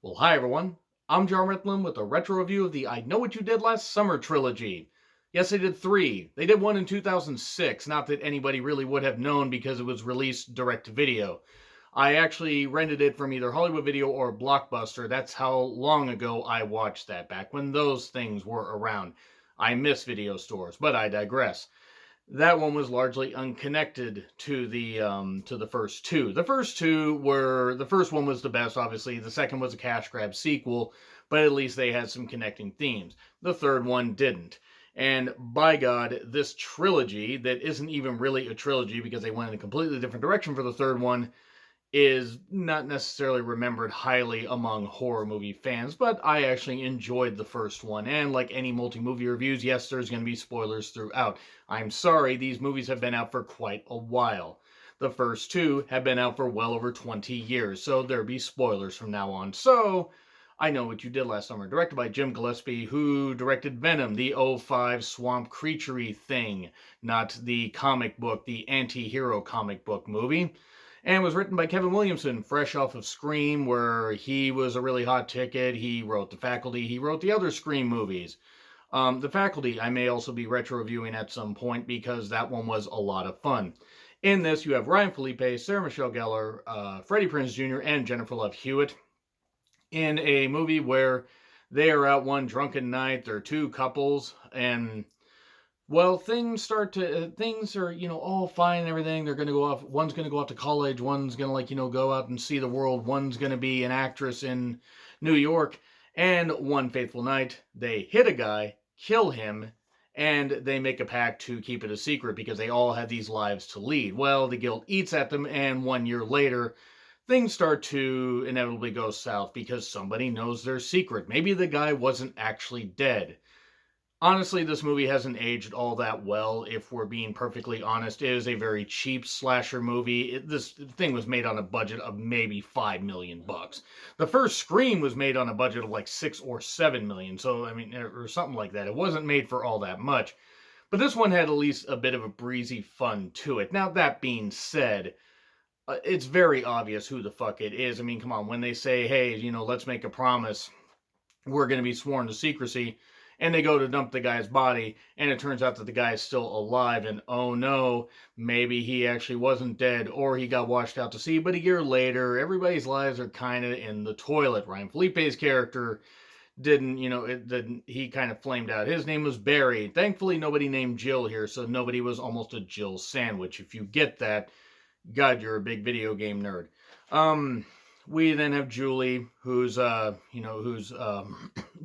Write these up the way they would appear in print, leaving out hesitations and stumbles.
Well, hi everyone. I'm John Ritlin with a retro review of the I Know What You Did Last Summer trilogy. Yes, they did three. They did one in 2006, not that anybody really would have known because it was released direct to video. I actually rented it from either Hollywood Video or Blockbuster. That's how long ago I watched that, back when those things were around. I miss video stores, but I digress. That one was largely unconnected to the first two. The first one was the best, obviously. The second was a cash grab sequel, but at least they had some connecting themes. The third one didn't. And by God, this trilogy that isn't even really a trilogy because they went in a completely different direction for the third one is not necessarily remembered highly among horror movie fans, but I actually enjoyed the first one. And like any multi-movie reviews, yes, there's going to be spoilers throughout. I'm sorry, these movies have been out for quite a while. The first two have been out for well over 20 years, so there'll be spoilers from now on. So, I Know What You Did Last Summer, directed by Jim Gillespie, who directed Venom, the '05 swamp creaturey thing, not the comic book, the anti-hero comic book movie, and was written by Kevin Williamson, fresh off of Scream, where he was a really hot ticket. He wrote The Faculty. He wrote the other Scream movies. The Faculty, I may also be retro reviewing at some point because that one was a lot of fun. In this, you have Ryan Felipe, Sarah Michelle Gellar, Freddie Prinze Jr., and Jennifer Love Hewitt in a movie where they are out one drunken night. They're two couples, and well, things are, all fine and everything. They're gonna go off. One's gonna go off to college. One's gonna, go out and see the world. One's gonna be an actress in New York. And one fateful night, they hit a guy, kill him, and they make a pact to keep it a secret because they all have these lives to lead. Well, the guilt eats at them, and 1 year later, things start to inevitably go south because somebody knows their secret. Maybe the guy wasn't actually dead. Honestly, this movie hasn't aged all that well, if we're being perfectly honest. It is a very cheap slasher movie. This thing was made on a budget of maybe $5 million. The first Scream was made on a budget of like 6 or 7 million, so I mean, or something like that. It wasn't made for all that much. But this one had at least a bit of a breezy fun to it. Now, that being said, it's very obvious who the fuck it is. I mean, come on, when they say, hey, let's make a promise, we're going to be sworn to secrecy, and they go to dump the guy's body, and it turns out that the guy is still alive, and oh no, maybe he actually wasn't dead, or he got washed out to sea, but a year later, everybody's lives are kind of in the toilet. Ryan Felipe's character he kind of flamed out. His name was Barry. Thankfully, nobody named Jill here, so nobody was almost a Jill sandwich. If you get that, God, you're a big video game nerd. We then have Julie, who's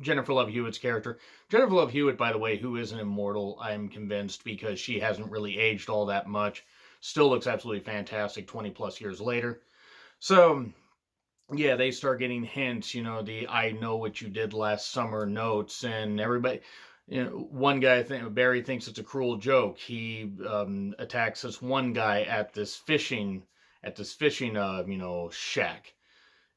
Jennifer Love Hewitt's character. Jennifer Love Hewitt, by the way, who is an immortal, I'm convinced, because she hasn't really aged all that much. Still looks absolutely fantastic 20 plus years later. So, yeah, they start getting hints, the I Know What You Did Last Summer notes, and everybody. One guy, Barry, thinks it's a cruel joke. He attacks this one guy at this fishing shack.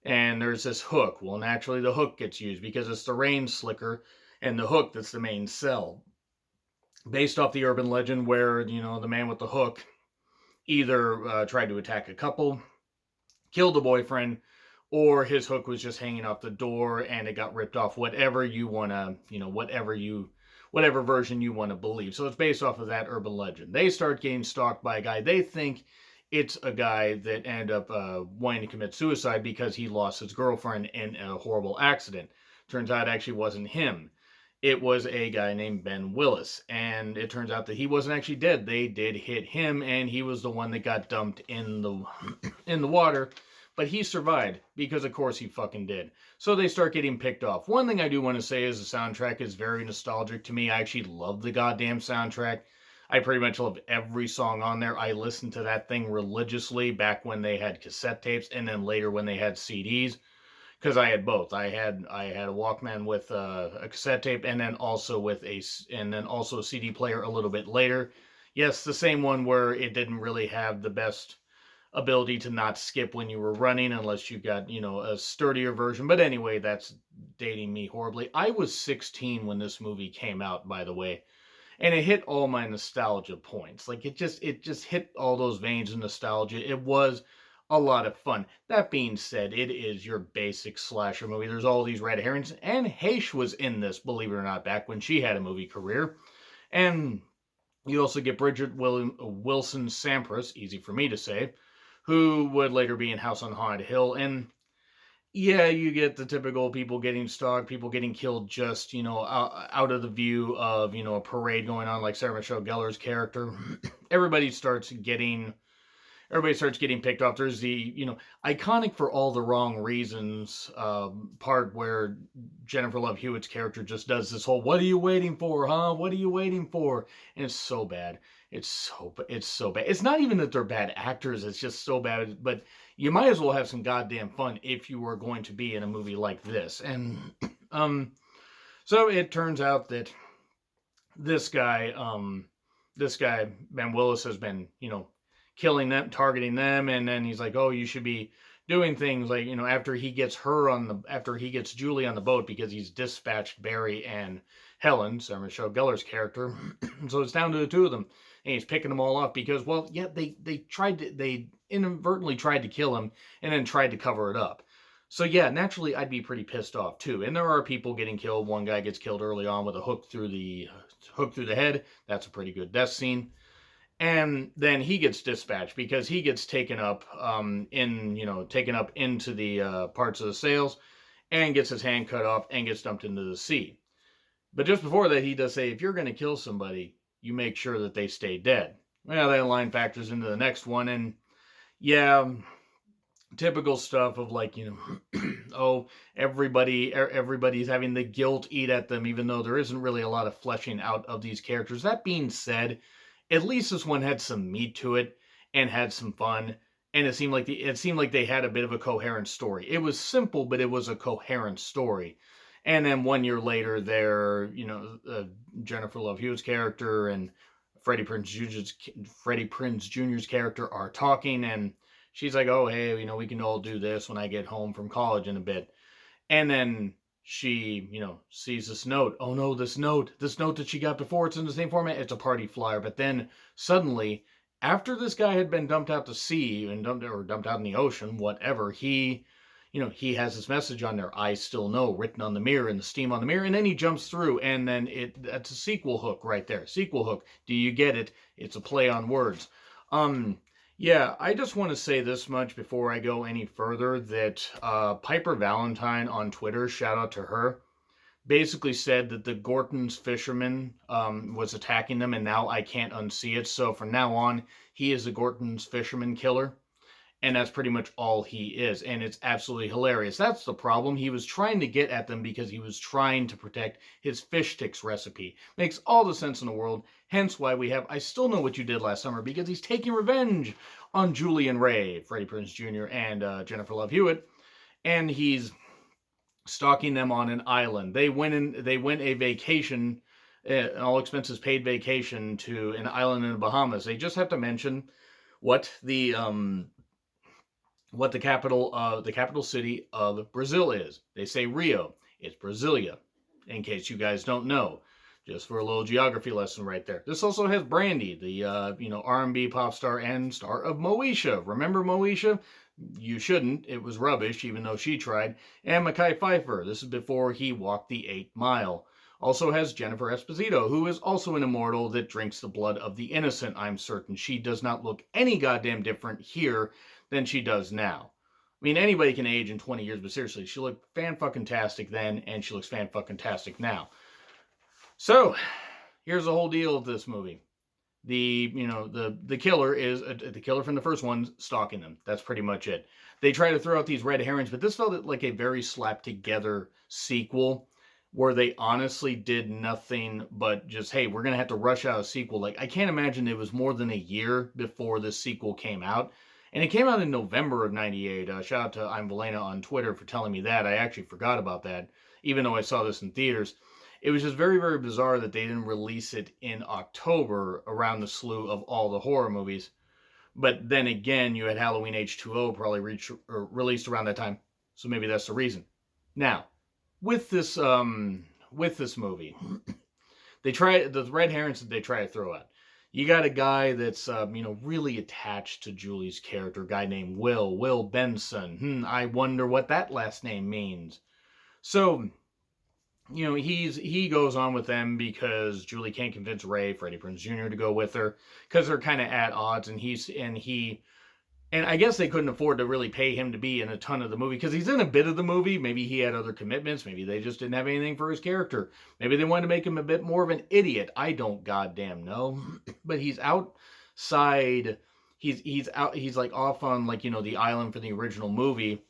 And there's this hook. Well, naturally, the hook gets used because it's the rain slicker and the hook that's the main sell. Based off the urban legend where, the man with the hook either tried to attack a couple, killed the boyfriend, or his hook was just hanging off the door and it got ripped off. Whatever you want to, whatever version you want to believe. So it's based off of that urban legend. They start getting stalked by a guy. They think it's a guy that ended up wanting to commit suicide because he lost his girlfriend in a horrible accident. Turns out it actually wasn't him. It was a guy named Ben Willis. And it turns out that he wasn't actually dead. They did hit him, and he was the one that got dumped in the water. But he survived, because of course he fucking did. So they start getting picked off. One thing I do want to say is the soundtrack is very nostalgic to me. I actually love the goddamn soundtrack. I pretty much love every song on there. I listened to that thing religiously back when they had cassette tapes, and then later when they had CDs, because I had both. I had a Walkman with a cassette tape, and then also a CD player a little bit later. Yes, the same one where it didn't really have the best ability to not skip when you were running unless you got, a sturdier version. But anyway, that's dating me horribly. I was 16 when this movie came out, by the way. And it hit all my nostalgia points. Like, it just hit all those veins of nostalgia. It was a lot of fun. That being said, it is your basic slasher movie. There's all these red herrings, and Haish was in this, believe it or not, back when she had a movie career. And you also get Bridget Wilson Sampras, easy for me to say, who would later be in House on Haunted Hill. And yeah, you get the typical people getting stalked, people getting killed just, out of the view of, a parade going on, like Sarah Michelle Gellar's character. Everybody starts getting picked off. There's the, iconic for all the wrong reasons part where Jennifer Love Hewitt's character just does this whole, what are you waiting for, huh? What are you waiting for? And it's so bad. It's so bad. It's not even that they're bad actors. It's just so bad. But you might as well have some goddamn fun if you were going to be in a movie like this. And so it turns out that this guy, Ben Willis, has been, killing them, targeting them, and then he's like, oh, you should be doing things like, after he gets Julie on the boat, because he's dispatched Barry and Helen, Sarah Michelle Gellar's character. So it's down to the two of them, and he's picking them all off because, well, yeah, they inadvertently tried to kill him and then tried to cover it up. So yeah, naturally I'd be pretty pissed off too. And there are people getting killed. One guy gets killed early on with a hook through the head. That's a pretty good death scene. And then he gets dispatched because he gets taken up into the parts of the sails and gets his hand cut off and gets dumped into the sea. But just before that, he does say, if you're going to kill somebody, you make sure that they stay dead. Well, that line factors into the next one. And yeah, typical stuff of like, oh, everybody's having the guilt eat at them, even though there isn't really a lot of fleshing out of these characters. That being said, at least this one had some meat to it and had some fun, and it seemed like they had a bit of a coherent story. It was simple, but it was a coherent story. And then 1 year later, Jennifer Love Hewitt's character and Freddie Prinze Jr.'s character are talking, and she's like, "Oh, hey, we can all do this when I get home from college in a bit," and then she, sees this note. Oh no, this note that she got before, it's in the same format. It's a party flyer. But then suddenly, after this guy had been dumped out to sea and dumped out in the ocean, whatever, he has this message on there, I still know, written on the mirror and the steam on the mirror. And then he jumps through, and then that's a sequel hook right there. Sequel hook. Do you get it? It's a play on words. Yeah, I just want to say this much before I go any further, that Piper Valentine on Twitter, shout out to her, basically said that the Gorton's fisherman was attacking them, and now I can't unsee it. So from now on, he is the Gorton's fisherman killer, and that's pretty much all he is, and it's absolutely hilarious. That's the problem. He was trying to get at them because he was trying to protect his fish sticks recipe. Makes all the sense in the world, hence why we have I Still Know What You Did Last Summer, because he's taking revenge on Julie and Ray, Freddie Prinze Jr. and Jennifer Love Hewitt, and he's stalking them on an island. They went a vacation, an all expenses paid vacation to an island in the Bahamas. They just have to mention what the capital city of Brazil is. They say Rio. It's Brasilia, in case you guys don't know. Just for a little geography lesson right there. This also has Brandy, the R&B pop star and star of Moesha. Remember Moesha? You shouldn't. It was rubbish, even though she tried. And Mekhi Phifer. This is before he walked the 8 Mile. Also has Jennifer Esposito, who is also an immortal that drinks the blood of the innocent, I'm certain. She does not look any goddamn different here than she does now. I mean, anybody can age in 20 years, but seriously, she looked fan-fucking-tastic then, and she looks fan-fucking-tastic now. So, here's the whole deal of this movie. The killer is the killer from the first one stalking them. That's pretty much it. They try to throw out these red herrings, but this felt like a very slapped together sequel where they honestly did nothing but just, hey, we're going to have to rush out a sequel. Like, I can't imagine it was more than a year before this sequel came out. And it came out in November of 98. Shout out to I'm Valena on Twitter for telling me that. I actually forgot about that, even though I saw this in theaters. It was just very, very bizarre that they didn't release it in October around the slew of all the horror movies. But then again, you had Halloween H2O probably released around that time. So maybe that's the reason. Now, with this movie, they try the red herrings that they try to throw out. You got a guy that's, really attached to Julie's character, a guy named Will Benson. I wonder what that last name means. So, he goes on with them because Julie can't convince Ray, Freddie Prinze Jr. to go with her because they're kind of at odds, and I guess they couldn't afford to really pay him to be in a ton of the movie because he's in a bit of the movie. Maybe he had other commitments. Maybe they just didn't have anything for his character. Maybe they wanted to make him a bit more of an idiot. I don't goddamn know. But he's outside. He's out. He's like off on the island for the original movie,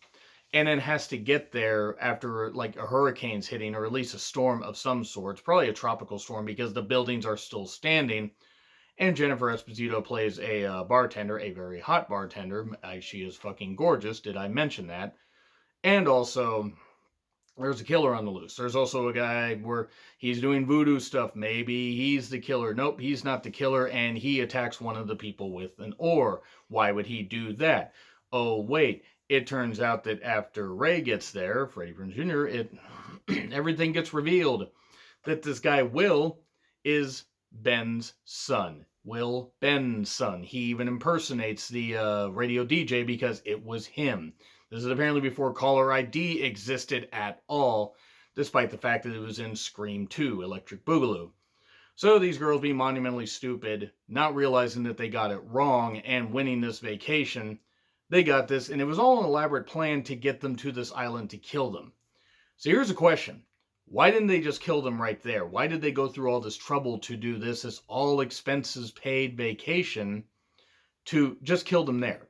and then has to get there after like a hurricane's hitting, or at least a storm of some sort. Probably a tropical storm because the buildings are still standing. And Jennifer Esposito plays a bartender, a very hot bartender. She is fucking gorgeous. Did I mention that? And also, there's a killer on the loose. There's also a guy where he's doing voodoo stuff. Maybe he's the killer. Nope, he's not the killer. And he attacks one of the people with an oar. Why would he do that? Oh, wait. It turns out that after Ray gets there, Freddie Prinze Jr., everything gets revealed. That this guy, Will, is Ben's son. Will Ben's son. He even impersonates the radio DJ because it was him. This is apparently before caller ID existed at all, despite the fact that it was in Scream 2, Electric Boogaloo. So these girls being monumentally stupid, not realizing that they got it wrong, and winning this vacation, they got this, and it was all an elaborate plan to get them to this island to kill them. So here's a question. Why didn't they just kill them right there? Why did they go through all this trouble to do this all expenses paid vacation to just kill them there?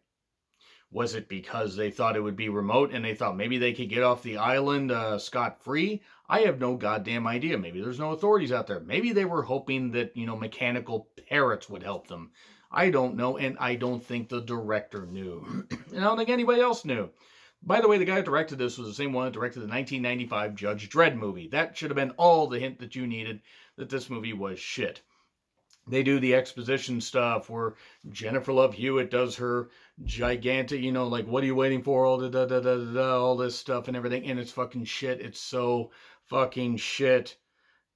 Was it because they thought it would be remote and they thought maybe they could get off the island scot-free? I have no goddamn idea. Maybe there's no authorities out there. Maybe they were hoping that, mechanical parrots would help them. I don't know, and I don't think the director knew. And I don't think anybody else knew. By the way, the guy who directed this was the same one that directed the 1995 Judge Dredd movie. That should have been all the hint that you needed that this movie was shit. They do the exposition stuff where Jennifer Love Hewitt does her gigantic, what are you waiting for? All all this stuff and everything, and it's fucking shit. It's so fucking shit.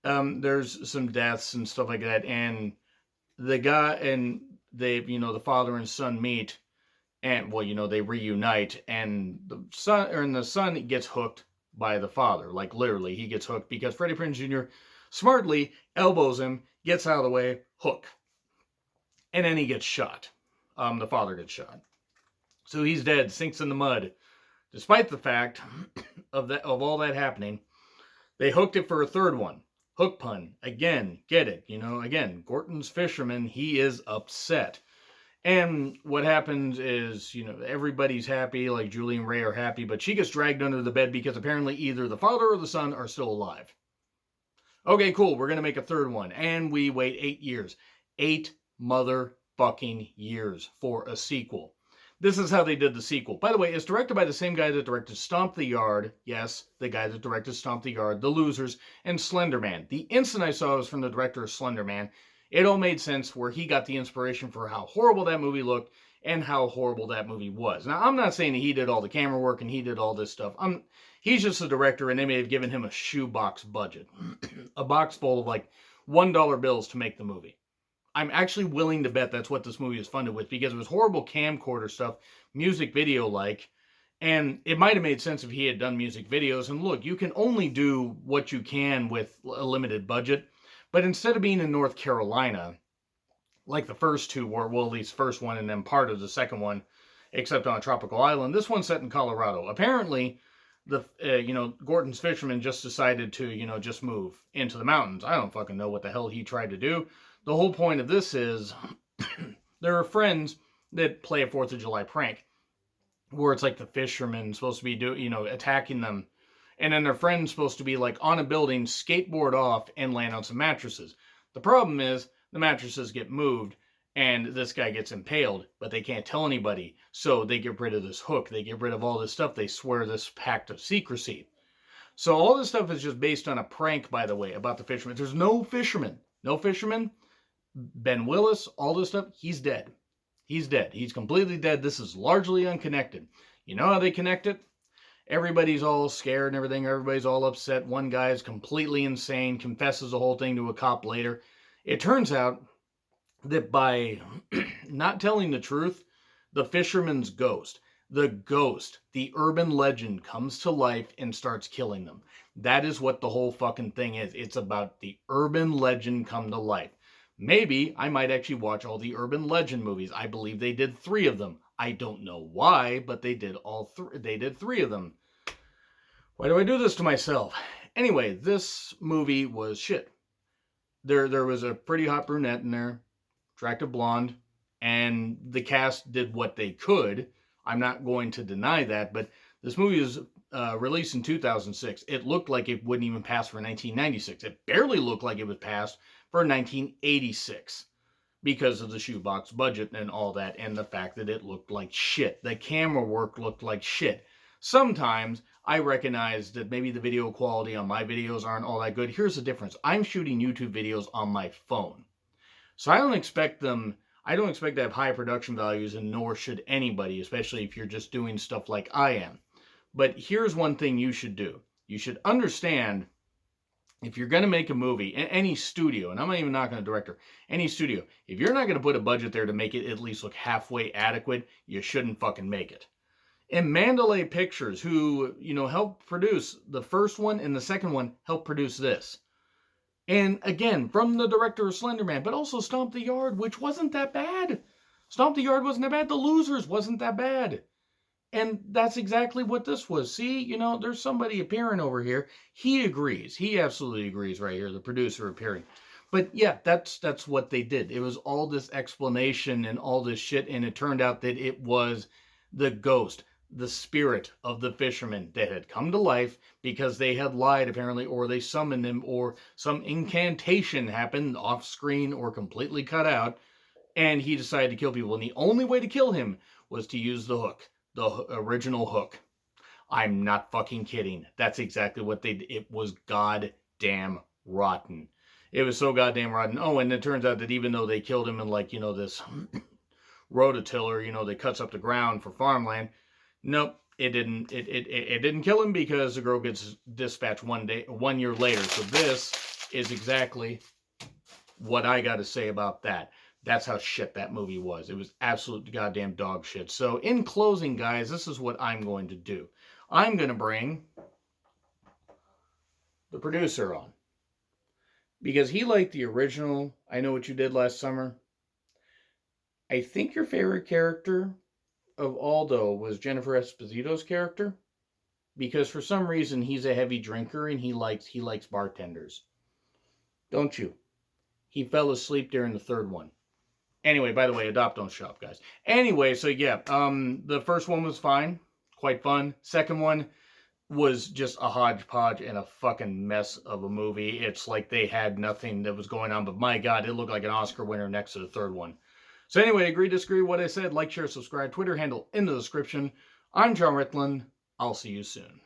There's some deaths and stuff like that, and the guy and the father and son meet. And, they reunite, and the son gets hooked by the father. Like, literally, he gets hooked because Freddie Prinze Jr. smartly elbows him, gets out of the way, hook. And then he gets shot. The father gets shot. So he's dead, sinks in the mud. Despite the fact of all that happening, they hooked it for a third one. Hook pun. Again, get it. Again, Gorton's fisherman, he is upset. And what happens is, everybody's happy, like Julie and Ray are happy, but she gets dragged under the bed because apparently either the father or the son are still alive. Okay, cool, we're going to make a third one. And we wait 8 years. 8 motherfucking years for a sequel. This is how they did the sequel. By the way, it's directed by the same guy that directed Stomp the Yard. Yes, the guy that directed Stomp the Yard, The Losers, and Slender Man. The instant I saw it was from the director of Slender Man. It all made sense where he got the inspiration for how horrible that movie looked and how horrible that movie was. Now, I'm not saying that he did all the camera work and he did all this stuff. He's just a director, and they may have given him a shoebox budget. A box full of, $1 bills to make the movie. I'm actually willing to bet that's what this movie is funded with because it was horrible camcorder stuff, music video-like, and it might have made sense if he had done music videos. And look, you can only do what you can with a limited budget. But instead of being in North Carolina, like the first two were, well, at least first one and then part of the second one, except on a tropical island, this one's set in Colorado. Apparently, Gorton's fisherman just decided to, just move into the mountains. I don't fucking know what the hell he tried to do. The whole point of this is there are friends that play a 4th of July prank where it's like the fisherman supposed to be attacking them. And then their friend's supposed to be on a building, skateboard off, and land on some mattresses. The problem is the mattresses get moved, and this guy gets impaled, but they can't tell anybody. So they get rid of this hook. They get rid of all this stuff. They swear this pact of secrecy. So all this stuff is just based on a prank, by the way, about the fisherman. There's no fisherman. No fisherman. Ben Willis, all this stuff, he's dead. He's dead. He's completely dead. This is largely unconnected. You know how they connect it? Everybody's all scared and everything. Everybody's all upset. One guy is completely insane, confesses the whole thing to a cop later. It turns out that by not telling the truth, the fisherman's ghost, the urban legend comes to life and starts killing them. That is what the whole fucking thing is. It's about the urban legend come to life. Maybe I might actually watch all the urban legend movies. I believe they did 3 of them. I don't know why, but they did all 3. They did 3 of them. Why do I do this to myself? Anyway, this movie was shit. There was a pretty hot brunette in there, attractive blonde, and the cast did what they could. I'm not going to deny that, but this movie was released in 2006. It looked like it wouldn't even pass for 1996. It barely looked like it was passed for 1986 because of the shoebox budget and all that, and the fact that it looked like shit. The camera work looked like shit. Sometimes I recognize that maybe the video quality on my videos aren't all that good. Here's the difference. I'm shooting YouTube videos on my phone. So I don't expect to have high production values, and nor should anybody, especially if you're just doing stuff like I am. But here's one thing you should do. You should understand, if you're going to make a movie, any studio, and I'm not even knocking a director, any studio, if you're not going to put a budget there to make it at least look halfway adequate, you shouldn't fucking make it. And Mandalay Pictures, who, helped produce the first one and the second one, helped produce this. And again, from the director of Slender Man, but also Stomp the Yard, which wasn't that bad. Stomp the Yard wasn't that bad. The Losers wasn't that bad. And that's exactly what this was. See, there's somebody appearing over here. He agrees. He absolutely agrees right here, the producer appearing. But yeah, that's what they did. It was all this explanation and all this shit, and it turned out that it was the ghost, the spirit of the fisherman that had come to life because they had lied apparently, or they summoned him, or some incantation happened off screen or completely cut out, and he decided to kill people. And the only way to kill him was to use the hook, the original hook. I'm not fucking kidding. That's exactly what they did. It was goddamn rotten. It was so goddamn rotten. Oh, and it turns out that even though they killed him in this rototiller, that cuts up the ground for farmland, nope, it didn't. It didn't kill him because the girl gets dispatched 1 year later. So this is exactly what I got to say about that. That's how shit that movie was. It was absolute goddamn dog shit. So in closing, guys, this is what I'm going to do. I'm going to bring the producer on because he liked the original I Know What You Did Last Summer. I think your favorite character of Aldo was Jennifer Esposito's character, because for some reason he's a heavy drinker and he likes bartenders. Don't you? He fell asleep during the third one. Anyway, by the way, adopt, don't shop, guys. Anyway, so yeah, the first one was fine, quite fun. Second one was just a hodgepodge and a fucking mess of a movie. It's like they had nothing that was going on, but my God, it looked like an Oscar winner next to the third one. So anyway, agree, disagree with what I said. Like, share, subscribe. Twitter handle in the description. I'm John Ritland. I'll see you soon.